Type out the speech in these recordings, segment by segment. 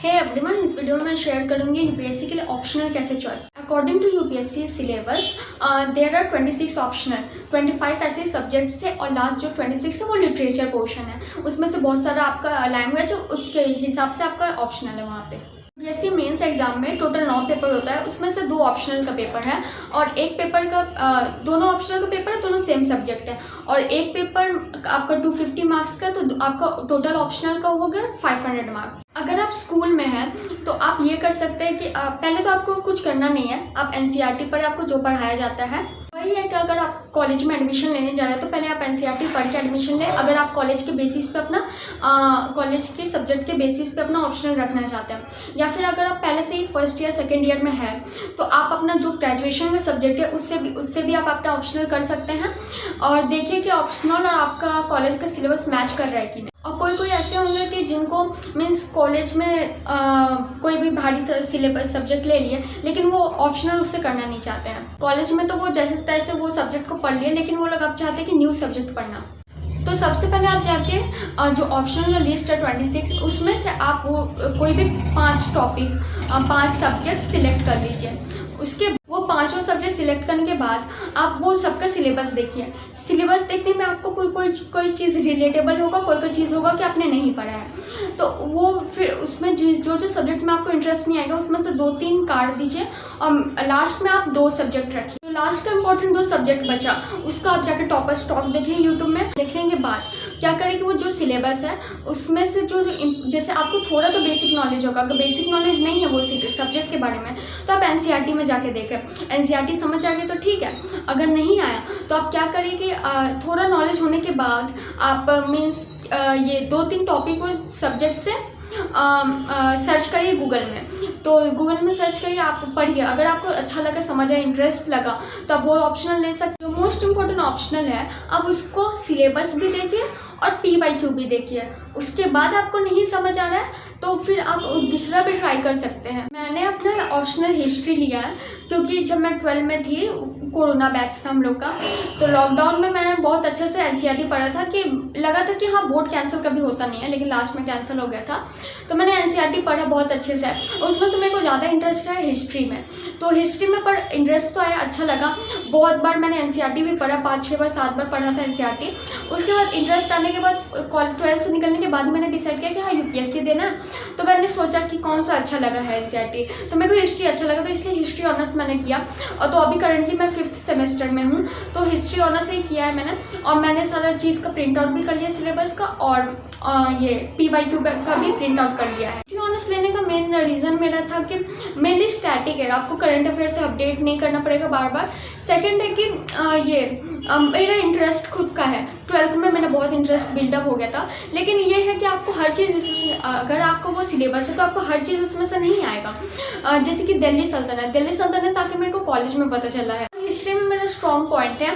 Hey everyone, इस video में मैं शेयर करूंगी यूपीएससी के लिए ऑप्शनल कैसे choice. According to UPSC syllabus there are 26 optional, 25 ऐसे सब्जेक्ट्स है और लास्ट जो 26 है वो लिटरेचर पोर्शन है। उसमें से बहुत सारा आपका लैंग्वेज उसके हिसाब से आपका ऑप्शनल है। वहाँ पे यूपीएससी मेंस एग्जाम में टोटल 9 पेपर होता है, उसमें से 2 ऑप्शनल का पेपर है और एक पेपर का दोनों ऑप्शनल का पेपर है, दोनों सेम सब्जेक्ट है। और एक पेपर आपका 250 मार्क्स का, तो आपका टोटल ऑप्शनल का हो गया 500 मार्क्स। अगर आप स्कूल में हैं तो आप ये कर सकते हैं कि पहले तो आपको कुछ करना नहीं है, आप एनसीईआरटी पर आपको जो पढ़ाया जाता है वही है कि अगर आप कॉलेज में एडमिशन लेने जा रहे हैं तो पहले आप एनसीईआरटी पढ़ के एडमिशन लें। अगर आप कॉलेज के बेसिस पे अपना कॉलेज के सब्जेक्ट के बेसिस पे अपना ऑप्शनल रखना चाहते हैं, या फिर अगर आप पहले से ही फर्स्ट ईयर सेकेंड ईयर में है तो आप अपना जो ग्रेजुएशन का सब्जेक्ट है उससे भी आप अपना ऑप्शनल कर सकते हैं और देखिए कि ऑप्शनल और आपका कॉलेज का सिलेबस मैच कर रहा है कि नहीं। और कोई ऐसे होंगे कि जिनको मीन्स कॉलेज में कोई भी भारी सिलेबस सब्जेक्ट ले लिए लेकिन वो ऑप्शनल उससे करना नहीं चाहते हैं। कॉलेज में तो वो जैसे तैसे वो सब्जेक्ट को पढ़ लिए, लेकिन वो लोग अब चाहते हैं कि न्यू सब्जेक्ट पढ़ना। तो सबसे पहले आप जाके जो ऑप्शनल लिस्ट है 26, उसमें से आप वो कोई भी 5 टॉपिक 5 सब्जेक्ट सिलेक्ट कर लीजिए। उसके वो 5 सब्जेक्ट सिलेक्ट करने के बाद आप वो सबका सिलेबस देखिए। सिलेबस देखने में आपको कोई चीज़ रिलेटेबल होगा, कोई चीज़ होगा कि आपने नहीं पढ़ा है, तो वो फिर उसमें जो सब्जेक्ट में आपको इंटरेस्ट नहीं आएगा उसमें से 2-3 काट दीजिए और लास्ट में आप 2 सब्जेक्ट रखिए। तो लास्ट का इंपॉर्टेंट 2 सब्जेक्ट बचा, उसका आप जाकर टॉपर स्टॉक देखें यूट्यूब में। देखने के बाद क्या करें कि वो जो सिलेबस है उसमें से जो जैसे आपको थोड़ा तो बेसिक नॉलेज होगा, अगर बेसिक नॉलेज नहीं है वो सब्जेक्ट के बारे में तो आप एनसीईआरटी में जाके देखें। एनसीईआरटी समझ आ गई तो ठीक है, अगर नहीं आया तो आप क्या करें कि थोड़ा नॉलेज होने के बाद आप मीन्स ये 2-3 टॉपिक को सब्जेक्ट से सर्च करिए गूगल में। तो गूगल में सर्च करिए, आप पढ़िए, अगर आपको अच्छा लगा, समझ आया, इंटरेस्ट लगा तो आप वो ऑप्शनल ले सकते हो। जो मोस्ट इम्पोर्टेंट ऑप्शनल है आप उसको सिलेबस भी देखिए और PYQ भी देखिए। उसके बाद आपको नहीं समझ आ रहा है तो फिर आप दूसरा भी ट्राई कर सकते हैं। मैंने अपना ऑप्शनल हिस्ट्री लिया है क्योंकि जब मैं 12 में थी, कोरोना बैच था हम लोग का, तो लॉकडाउन में मैंने बहुत अच्छे से एनसीईआरटी पढ़ा था कि लगा था कि हाँ बोर्ड कैंसिल कभी होता नहीं है, लेकिन लास्ट में कैंसिल हो गया था। तो मैंने एनसीईआरटी पढ़ा बहुत अच्छे से, उसमें से मेरे को ज़्यादा इंटरेस्ट है हिस्ट्री में। तो हिस्ट्री में इंटरेस्ट तो आया, अच्छा लगा। बहुत बार मैंने एनसीईआरटी भी पढ़ा, 5-6 बार 7 बार पढ़ा था एनसीईआरटी। उसके बाद इंटरेस्ट आने के बाद 12 से निकलने के बाद मैंने डिसाइड किया कि हाँ यूपीएससी देना है। तो मैंने सोचा कि कौन सा अच्छा लगा है एनसीईआरटी, तो मेरे को हिस्ट्री अच्छा लगा, तो इसलिए हिस्ट्री ऑनर्स मैंने किया। और तो अभी करंटली मैं 5th सेमेस्टर में हूँ, तो हिस्ट्री ऑनर्स ही किया है मैंने। और मैंने सारा चीज़ का प्रिंट आउट भी कर लिया सिलेबस का, और ये PYQ का भी प्रिंट आउट कर लिया है। हिस्ट्री ऑनर्स लेने का मेन रीज़न मेरा था कि मेनली स्टैटिक है, आपको करंट अफेयर से अपडेट नहीं करना पड़ेगा बार बार। सेकेंड है कि मेरा इंटरेस्ट खुद का है। 12th में मेरा बहुत इंटरेस्ट बिल्डअप हो गया था, लेकिन ये है कि आपको हर चीज़ अगर आपको वो सिलेबस है तो आपको हर चीज़ उसमें से नहीं आएगा। जैसे कि दिल्ली सल्तनत ताकि मेरे को कॉलेज में पता चला है। हिस्ट्री में मेरा स्ट्रॉन्ग पॉइंट है,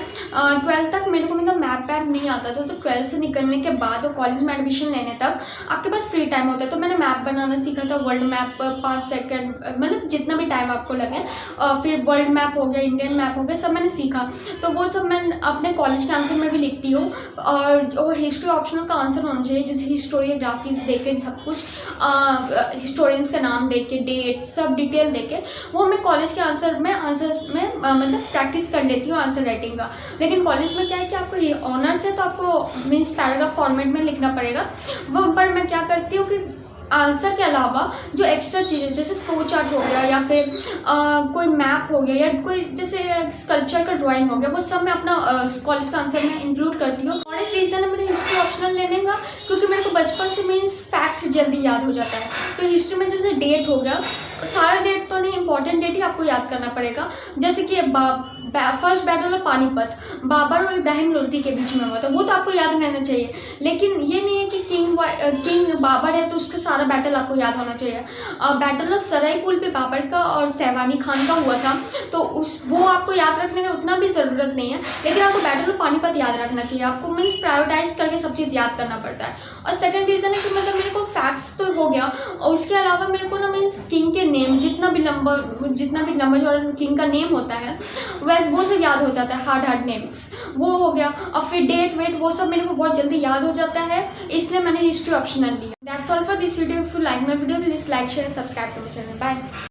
12th तक मेरे को मतलब मैप नहीं आता था, तो 12th से निकलने के बाद और कॉलेज में एडमिशन लेने तक आपके पास फ्री टाइम होता है, तो मैंने मैप बनाना सीखा था। वर्ल्ड मैप 5 सेकेंड मतलब जितना भी टाइम आपको लगे, फिर वर्ल्ड मैप हो गया, इंडियन मैप हो गया, सब मैंने सीखा। तो वो सब मैं अपने कॉलेज के आंसर में भी लिखती हूँ। और जो हिस्ट्री ऑप्शनल का आंसर होना चाहिए, जैसे हिस्टोरियोग्राफीज दे के सब कुछ, हिस्टोरियंस का नाम दे के, डेट सब डिटेल दे के, वो मैं कॉलेज के आंसर में मतलब प्रैक्टिस कर लेती हूँ आंसर राइटिंग का। लेकिन कॉलेज में क्या है कि आपको ये ऑनर्स है तो आपको मीन्स पैराग्राफ फॉर्मेट में लिखना पड़ेगा। वो पर मैं क्या करती हूँ कि आंसर के अलावा जो एक्स्ट्रा चीज़ें जैसे फ्लो चार्ट हो गया, या फिर कोई मैप हो गया, या कोई जैसे स्कल्पचर का ड्राइंग हो गया, वो सब मैं अपना कॉलेज का आंसर में इंक्लूड करती हूँ। और एक रीज़न है मेरे हिस्ट्री ऑप्शनल लेने का, क्योंकि मेरे को बचपन से मीन्स फैक्ट जल्दी याद हो जाता है। तो हिस्ट्री में जैसे डेट हो गया, सारा डेट तो नहीं, इंपॉर्टेंट डेट ही आपको याद करना पड़ेगा। जैसे कि first battle of Panipat Babur और इब्राहिम लोधी के बीच में हुआ था, वो तो आपको याद रहना चाहिए। लेकिन ये नहीं है कि किंग बाबर है तो उसका सारा बैटल आपको याद होना चाहिए। बैटल ऑफ सरायपुल भी बाबर का और सैवानी खान का हुआ था, तो वो आपको याद रखने का उतना भी ज़रूरत नहीं है, लेकिन आपको बैटल ऑफ पानीपत याद रखना चाहिए। आपको मीन्स प्रायोरिटाइज करके सब चीज़ याद करना पड़ता है। और सेकंड रीज़न है कि मतलब मेरे को फैक्ट्स तो हो गया, और उसके अलावा मेरे को ना मीन्स किंग के नेम, जितना भी लंबा चौड़ा किंग का नेम होता है वैसे वो सब याद हो जाता है, हार्ड नेम्स वो हो गया। और फिर डेट वेट वो सब मेरे को बहुत जल्दी याद हो जाता है, इसलिए मैंने हिस्ट्री ऑप्शनल लिया। That's all for this video. If you like my video please like share and subscribe to my channel. Bye.